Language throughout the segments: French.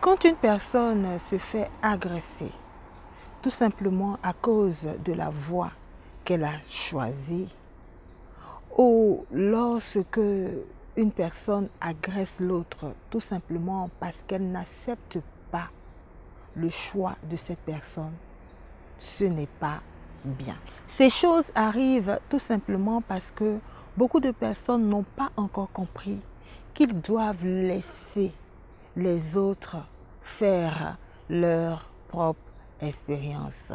Quand une personne se fait agresser, tout simplement à cause de la voie qu'elle a choisie, ou lorsque une personne agresse l'autre, tout simplement parce qu'elle n'accepte pas le choix de cette personne, ce n'est pas bien. Ces choses arrivent tout simplement parce que beaucoup de personnes n'ont pas encore compris qu'ils doivent laisser les autres faire leur propre expérience.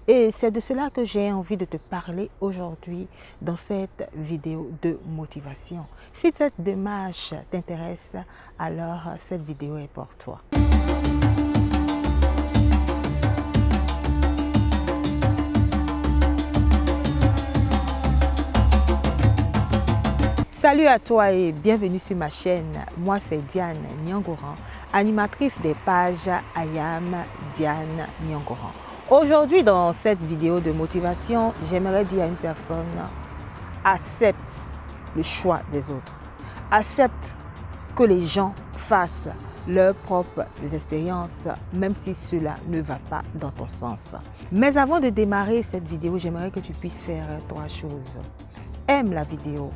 Et c'est de cela que j'ai envie de te parler aujourd'hui dans cette vidéo de motivation. Si cette démarche t'intéresse, alors cette vidéo est pour toi. Salut à toi et bienvenue sur ma chaîne. Moi c'est Diane Nyangoran, animatrice des pages I Am Diane Nyangoran. Aujourd'hui dans cette vidéo de motivation, j'aimerais dire à une personne: accepte le choix des autres. Accepte que les gens fassent leurs propres expériences, même si cela ne va pas dans ton sens. Mais avant de démarrer cette vidéo, j'aimerais que tu puisses faire trois choses. Aime la vidéo.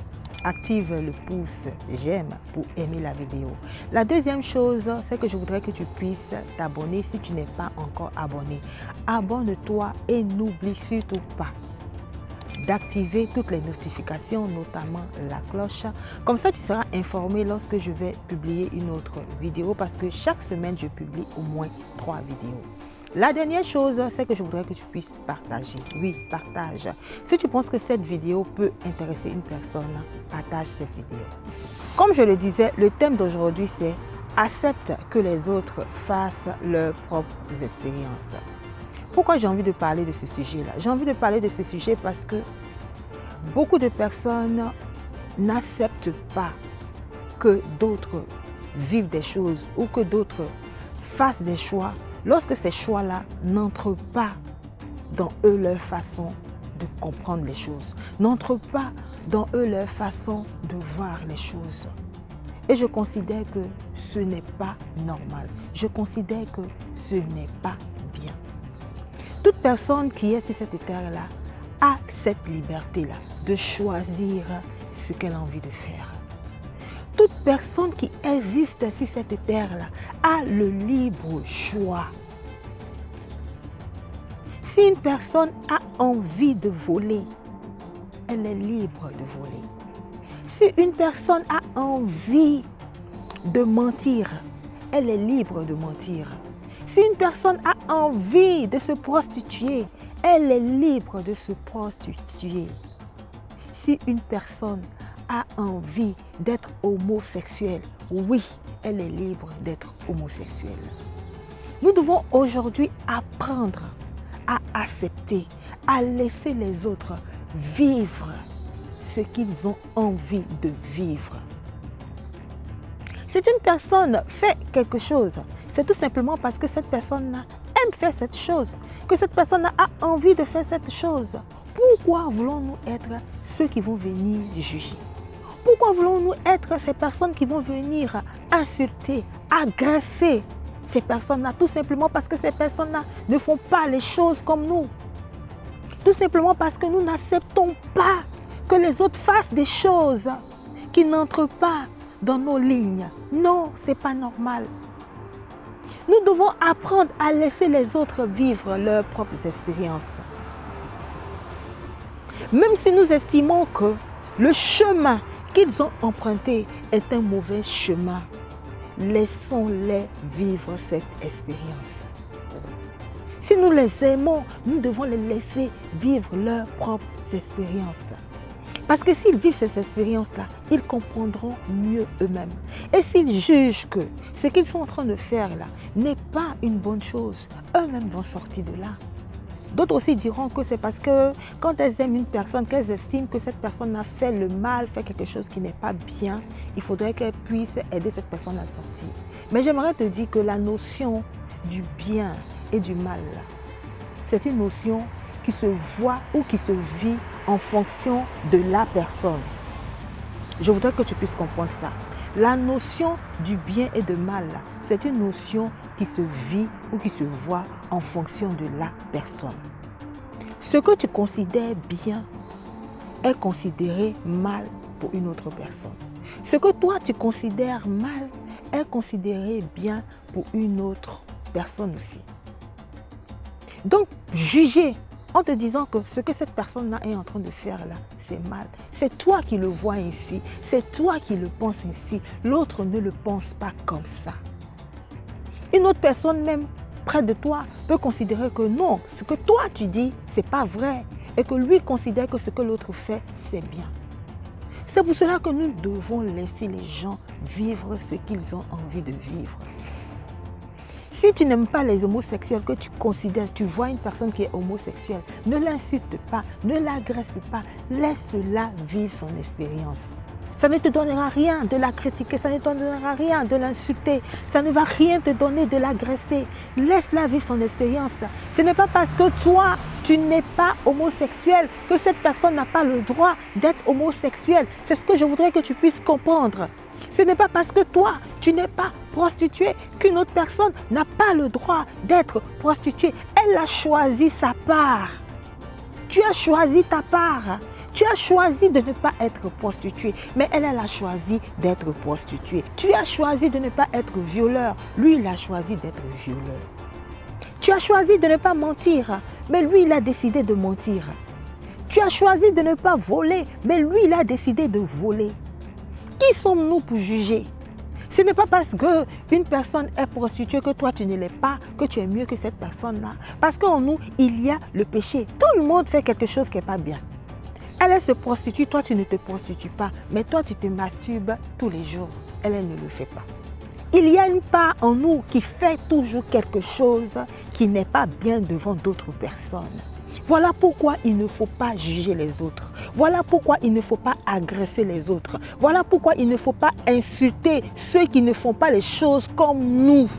Active le pouce j'aime pour aimer la vidéo. La deuxième chose, c'est que je voudrais que tu puisses t'abonner si tu n'es pas encore abonné. Abonne-toi et n'oublie surtout pas d'activer toutes les notifications, notamment la cloche. Comme ça, tu seras informé lorsque je vais publier une autre vidéo parce que chaque semaine, je publie au moins 3 vidéos. La dernière chose, c'est que je voudrais que tu puisses partager. Oui, partage. Si tu penses que cette vidéo peut intéresser une personne, partage cette vidéo. Comme je le disais, le thème d'aujourd'hui, c'est « Accepte que les autres fassent leurs propres expériences ». Pourquoi j'ai envie de parler de ce sujet-là? J'ai envie de parler de ce sujet parce que beaucoup de personnes n'acceptent pas que d'autres vivent des choses ou que d'autres fassent des choix lorsque ces choix-là n'entrent pas dans eux leur façon de comprendre les choses, n'entrent pas dans eux leur façon de voir les choses. Et je considère que ce n'est pas normal. Je considère que ce n'est pas bien. Toute personne qui est sur cette terre-là a cette liberté-là de choisir ce qu'elle a envie de faire. Toute personne qui existe sur cette terre-là a le libre choix. Si une personne a envie de voler, elle est libre de voler. Si une personne a envie de mentir, elle est libre de mentir. Si une personne a envie de se prostituer, elle est libre de se prostituer. Si une personne a envie d'être homosexuelle, oui, elle est libre d'être homosexuelle. Nous devons aujourd'hui apprendre à accepter, à laisser les autres vivre ce qu'ils ont envie de vivre. Si une personne fait quelque chose, c'est tout simplement parce que cette personne aime faire cette chose, que cette personne a envie de faire cette chose. Pourquoi voulons-nous être ceux qui vont venir juger? Pourquoi voulons-nous être ces personnes qui vont venir insulter, agresser ces personnes-là? Tout simplement parce que ces personnes-là ne font pas les choses comme nous. Tout simplement parce que nous n'acceptons pas que les autres fassent des choses qui n'entrent pas dans nos lignes. Non, ce n'est pas normal. Nous devons apprendre à laisser les autres vivre leurs propres expériences. Même si nous estimons que le chemin qu'ils ont emprunté est un mauvais chemin, laissons-les vivre cette expérience. Si nous les aimons, nous devons les laisser vivre leurs propres expériences. Parce que s'ils vivent ces expériences-là, ils comprendront mieux eux-mêmes. Et s'ils jugent que ce qu'ils sont en train de faire là n'est pas une bonne chose, eux-mêmes vont sortir de là. D'autres aussi diront que c'est parce que quand elles aiment une personne, qu'elles estiment que cette personne a fait le mal, fait quelque chose qui n'est pas bien, il faudrait qu'elles puissent aider cette personne à sortir. Mais j'aimerais te dire que la notion du bien et du mal, c'est une notion qui se voit ou qui se vit en fonction de la personne. Je voudrais que tu puisses comprendre ça. La notion du bien et du mal, c'est une notion qui se vit ou qui se voit en fonction de la personne. Ce que tu considères bien est considéré mal pour une autre personne. Ce que toi tu considères mal est considéré bien pour une autre personne aussi. Donc, juger en te disant que ce que cette personne-là est en train de faire là, c'est mal. C'est toi qui le vois ainsi, c'est toi qui le penses ainsi. L'autre ne le pense pas comme ça. Une autre personne même près de toi peut considérer que non, ce que toi tu dis, c'est pas vrai. Et que lui considère que ce que l'autre fait, c'est bien. C'est pour cela que nous devons laisser les gens vivre ce qu'ils ont envie de vivre. Si tu n'aimes pas les homosexuels, que tu considères, tu vois une personne qui est homosexuelle, ne l'insulte pas, ne l'agresse pas, laisse-la vivre son expérience. Ça ne te donnera rien de la critiquer, ça ne te donnera rien de l'insulter, ça ne va rien te donner de l'agresser. Laisse-la vivre son expérience. Ce n'est pas parce que toi, tu n'es pas homosexuel que cette personne n'a pas le droit d'être homosexuelle. C'est ce que je voudrais que tu puisses comprendre. Ce n'est pas parce que toi, tu n'es pas prostituée qu'une autre personne n'a pas le droit d'être prostituée. Elle a choisi sa part. Tu as choisi ta part. Tu as choisi de ne pas être prostituée, mais elle a choisi d'être prostituée. Tu as choisi de ne pas être violeur, lui il a choisi d'être violeur. Tu as choisi de ne pas mentir, mais lui il a décidé de mentir. Tu as choisi de ne pas voler, mais lui il a décidé de voler. Qui sommes-nous pour juger? Ce n'est pas parce qu'une personne est prostituée que toi tu ne l'es pas, que tu es mieux que cette personne-là. Parce qu'en nous, il y a le péché. Tout le monde fait quelque chose qui n'est pas bien. Elle se prostitue, toi tu ne te prostitues pas, mais toi tu te masturbes tous les jours. Elle ne le fait pas. Il y a une part en nous qui fait toujours quelque chose qui n'est pas bien devant d'autres personnes. Voilà pourquoi il ne faut pas juger les autres. Voilà pourquoi il ne faut pas agresser les autres. Voilà pourquoi il ne faut pas insulter ceux qui ne font pas les choses comme nous.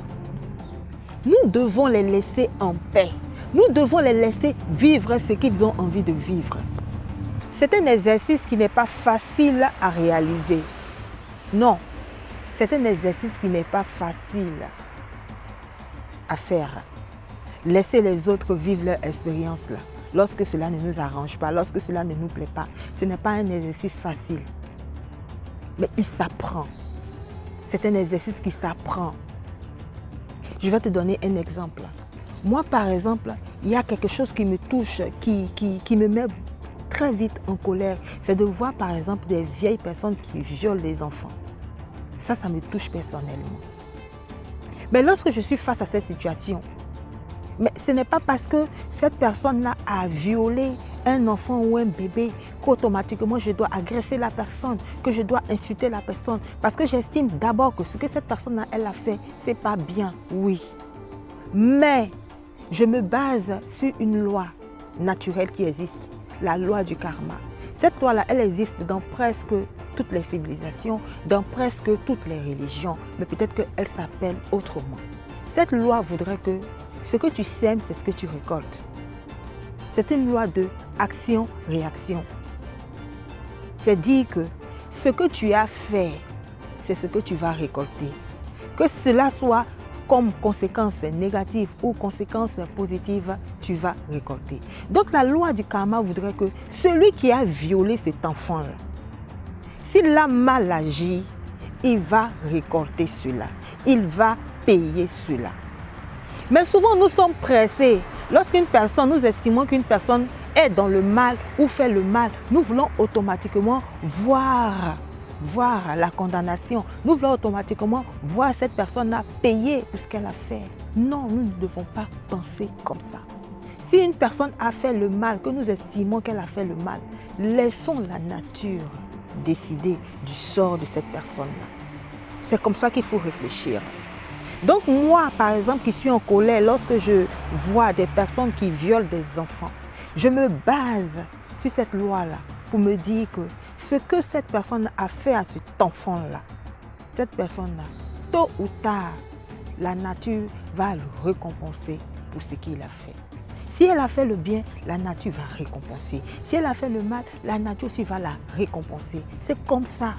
Nous devons les laisser en paix. Nous devons les laisser vivre ce qu'ils ont envie de vivre. C'est un exercice qui n'est pas facile à réaliser. Non, c'est un exercice qui n'est pas facile à faire. Laisser les autres vivre leur expérience là. Lorsque cela ne nous arrange pas, lorsque cela ne nous plaît pas, ce n'est pas un exercice facile. Mais il s'apprend. C'est un exercice qui s'apprend. Je vais te donner un exemple. Moi, par exemple, il y a quelque chose qui me touche, qui me met très vite en colère. C'est de voir, par exemple, des vieilles personnes qui violent des enfants. Ça me touche personnellement. Mais lorsque je suis face à cette situation, mais ce n'est pas parce que cette personne-là a violé un enfant ou un bébé qu'automatiquement je dois agresser la personne, que je dois insulter la personne. Parce que j'estime d'abord que ce que cette personne-là, elle a fait, c'est pas bien, oui. Mais je me base sur une loi naturelle qui existe, la loi du karma. Cette loi-là, elle existe dans presque toutes les civilisations, dans presque toutes les religions, mais peut-être qu'elle s'appelle autrement. Cette loi voudrait que ce que tu sèmes, c'est ce que tu récoltes. C'est une loi de action-réaction. C'est dire que ce que tu as fait, c'est ce que tu vas récolter. Que cela soit comme conséquence négative ou conséquence positive, tu vas récolter. Donc la loi du karma voudrait que celui qui a violé cet enfant-là, s'il a mal agi, il va récolter cela. Il va payer cela. Mais souvent, nous sommes pressés. Lorsqu'une personne, nous estimons qu'une personne est dans le mal ou fait le mal, nous voulons automatiquement voir la condamnation. Nous voulons automatiquement voir cette personne-là payer pour ce qu'elle a fait. Non, nous ne devons pas penser comme ça. Si une personne a fait le mal, que nous estimons qu'elle a fait le mal, laissons la nature décider du sort de cette personne-là. C'est comme ça qu'il faut réfléchir. Donc moi, par exemple, qui suis en colère lorsque je vois des personnes qui violent des enfants, je me base sur cette loi-là pour me dire que ce que cette personne a fait à cet enfant-là, cette personne-là, tôt ou tard, la nature va le récompenser pour ce qu'il a fait. Si elle a fait le bien, la nature va récompenser. Si elle a fait le mal, la nature aussi va la récompenser. C'est comme ça.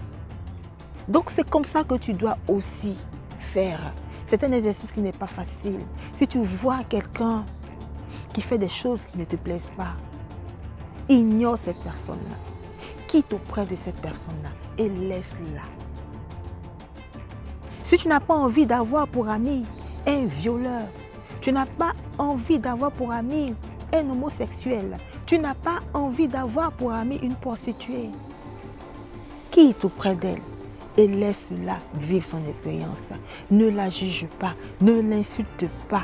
Donc c'est comme ça que tu dois aussi faire. C'est un exercice qui n'est pas facile. Si tu vois quelqu'un qui fait des choses qui ne te plaisent pas, ignore cette personne-là. Quitte auprès de cette personne-là et laisse-la. Si tu n'as pas envie d'avoir pour ami un violeur, tu n'as pas envie d'avoir pour ami un homosexuel, tu n'as pas envie d'avoir pour ami une prostituée, quitte auprès d'elle et laisse-la vivre son expérience. Ne la juge pas, ne l'insulte pas,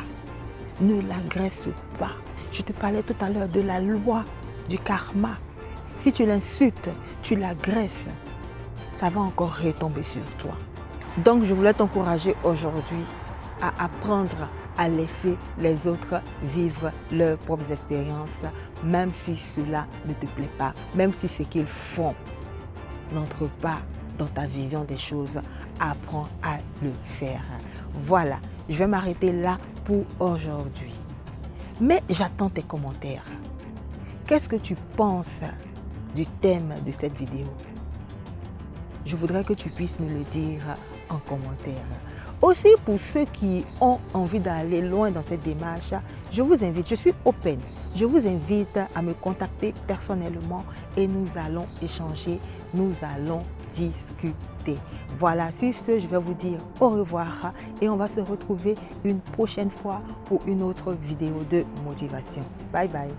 ne l'agresse pas. Je te parlais tout à l'heure de la loi du karma. Si tu l'insultes, tu l'agresses, ça va encore retomber sur toi. Donc je voulais t'encourager aujourd'hui à apprendre à laisser les autres vivre leurs propres expériences, même si cela ne te plaît pas, même si ce qu'ils font n'entre pas dans ta vision des choses, apprends à le faire. Voilà, je vais m'arrêter là pour aujourd'hui. Mais j'attends tes commentaires. Qu'est-ce que tu penses du thème de cette vidéo? Je voudrais que tu puisses me le dire en commentaire. Aussi, pour ceux qui ont envie d'aller loin dans cette démarche, je vous invite, je suis open, je vous invite à me contacter personnellement et nous allons échanger, nous allons discuter. Voilà, sur ce, je vais vous dire au revoir et on va se retrouver une prochaine fois pour une autre vidéo de motivation. Bye bye.